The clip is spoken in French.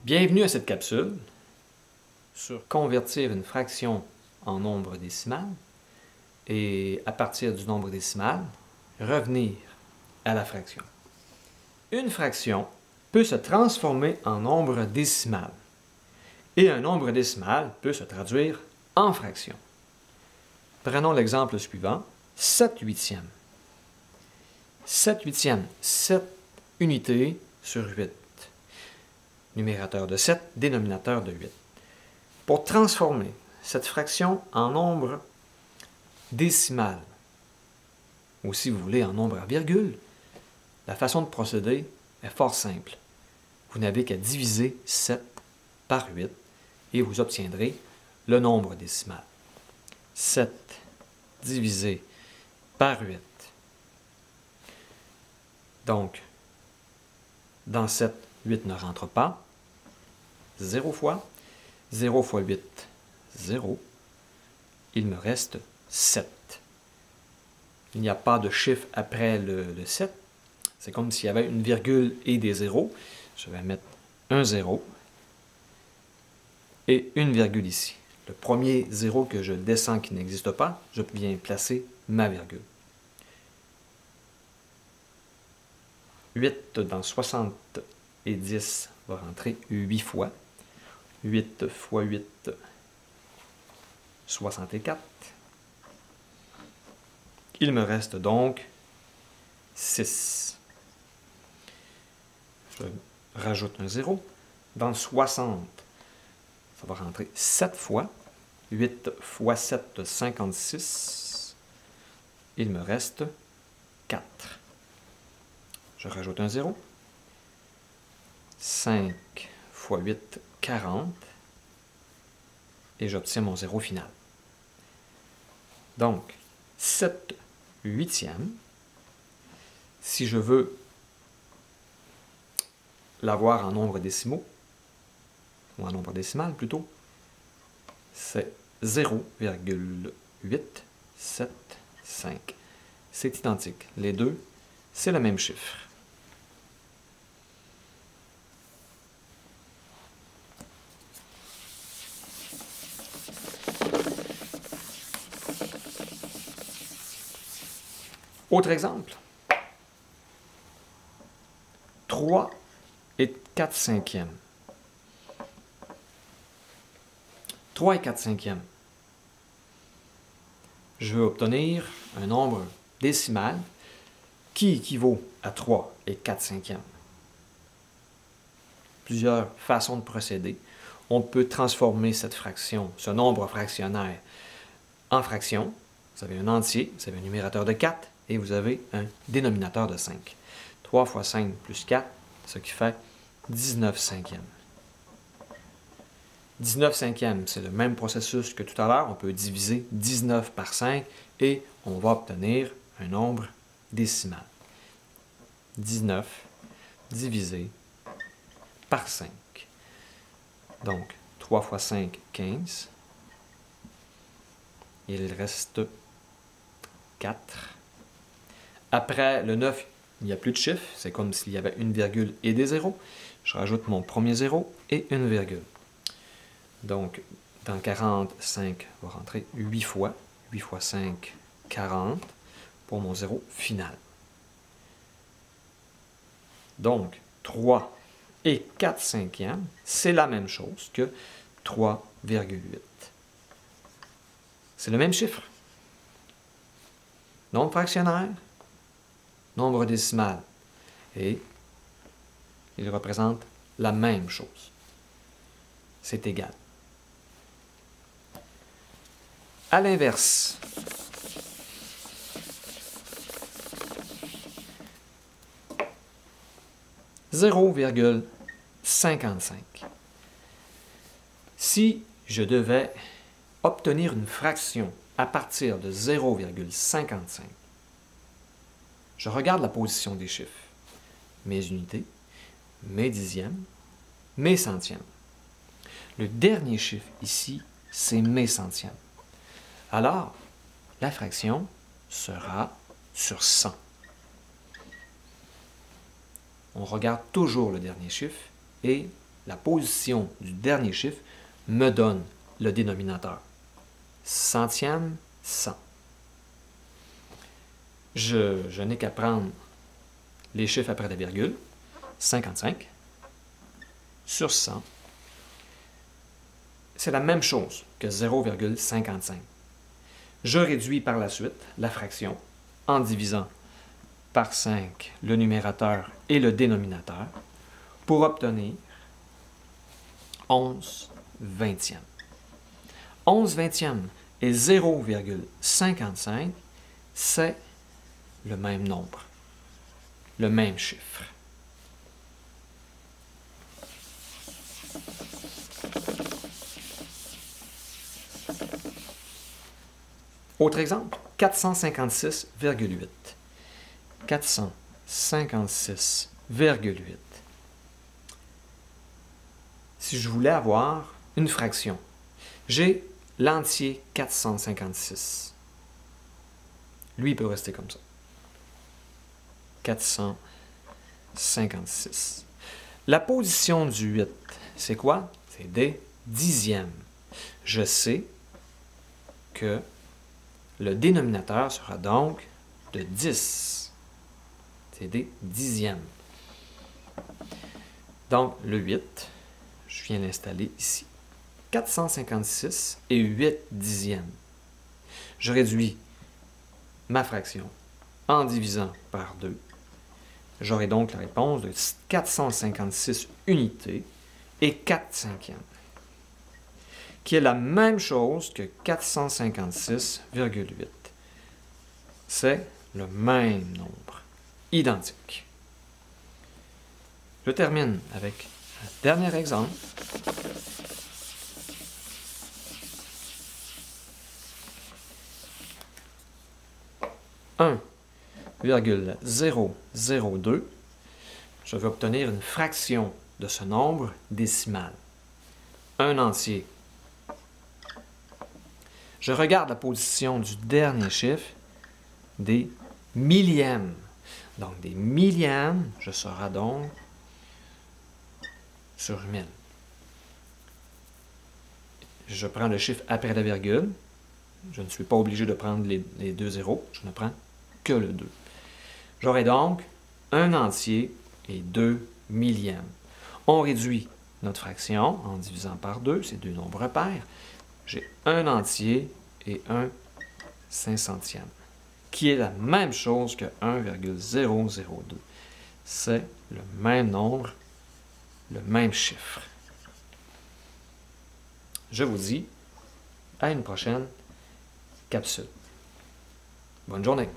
Bienvenue à cette capsule sur convertir une fraction en nombre décimal et à partir du nombre décimal, revenir à la fraction. Une fraction peut se transformer en nombre décimal et un nombre décimal peut se traduire en fraction. Prenons l'exemple suivant, 7 huitièmes. 7 huitièmes, 7 unités sur 8. Numérateur de 7, dénominateur de 8. Pour transformer cette fraction en nombre décimal, ou si vous voulez en nombre à virgule, la façon de procéder est fort simple. Vous n'avez qu'à diviser 7 par 8 et vous obtiendrez le nombre décimal. 7 divisé par 8. Donc, dans 7, 8 ne rentre pas. 0 fois 8, 0. Il me reste 7. Il n'y a pas de chiffre après le 7. C'est comme s'il y avait une virgule et des zéros. Je vais mettre un 0 et une virgule ici. Le premier 0 que je descends qui n'existe pas, je viens placer ma virgule. 8 dans 70 va rentrer 8 fois. 8 fois 8, 64. Il me reste donc 6. Je rajoute un 0. Dans 60, ça va rentrer 7 fois. 8 fois 7, 56. Il me reste 4. Je rajoute un 0. 5 fois 8, 40. Et j'obtiens mon 0 final. Donc, 7 huitièmes. Si je veux l'avoir en nombre décimaux, ou en nombre décimal plutôt, c'est 0,875. C'est identique. Les deux, c'est le même chiffre. Autre exemple. 3 et 4 cinquièmes. 3 et 4 cinquièmes. Je veux obtenir un nombre décimal qui équivaut à 3 et 4 cinquièmes. Plusieurs façons de procéder. On peut transformer cette fraction, ce nombre fractionnaire, en fraction. Vous avez un entier, vous avez un numérateur de 4 et vous avez un dénominateur de 5. 3 fois 5 plus 4, ce qui fait 19 cinquièmes. 19 cinquièmes, c'est le même processus que tout à l'heure. On peut diviser 19 par 5 et on va obtenir un nombre décimal. 19 divisé par 5. Donc, 3 fois 5, 15. Il reste 4. Après le 9, il n'y a plus de chiffre. C'est comme s'il y avait une virgule et des zéros. Je rajoute mon premier 0 et une virgule. Donc, dans 40, 5 va rentrer 8 fois. 8 fois 5, 40 pour mon 0 final. Donc, 3 et 4 cinquièmes, c'est la même chose que 3,8. C'est le même chiffre. Nombre fractionnaire, nombre décimal. Et il représente la même chose. C'est égal. À l'inverse, « 0,55. Si je devais obtenir une fraction à partir de 0,55, je regarde la position des chiffres. Mes unités, mes dixièmes, mes centièmes. Le dernier chiffre ici, c'est mes centièmes. Alors, la fraction sera sur 100. On regarde toujours le dernier chiffre et la position du dernier chiffre me donne le dénominateur. Centième, 100. Je n'ai qu'à prendre les chiffres après la virgule. 55 sur 100. C'est la même chose que 0,55. Je réduis par la suite la fraction en divisant par 5 le numérateur et le dénominateur pour obtenir 11 vingtièmes. 11 vingtièmes et 0,55, c'est le même nombre, le même chiffre. Autre exemple, 456,8. 456,8. Si je voulais avoir une fraction, j'ai l'entier 456. Lui, il peut rester comme ça. 456. La position du 8, c'est quoi? C'est des dixièmes. Je sais que le dénominateur sera donc de 10. C'est des dixièmes. Donc, le 8, je viens l'installer ici. 456 et 8 dixièmes. Je réduis ma fraction en divisant par 2. J'aurai donc la réponse de 456 unités et 4 cinquièmes, qui est la même chose que 456,8. C'est le même nombre, identique. Je termine avec un dernier exemple. « 1,002 », je vais obtenir une fraction de ce nombre décimal. Un entier. Je regarde la position du dernier chiffre, des millièmes. Donc, des millièmes, je serai donc sur 1000. Je prends le chiffre après la virgule. Je ne suis pas obligé de prendre les deux zéros. Je ne prends que le 2. J'aurai donc un entier et 2 millièmes. On réduit notre fraction en divisant par 2, c'est deux nombres pairs. J'ai un entier et un 500e, qui est la même chose que 1,002. C'est le même nombre, le même chiffre. Je vous dis à une prochaine capsule. Bonne journée!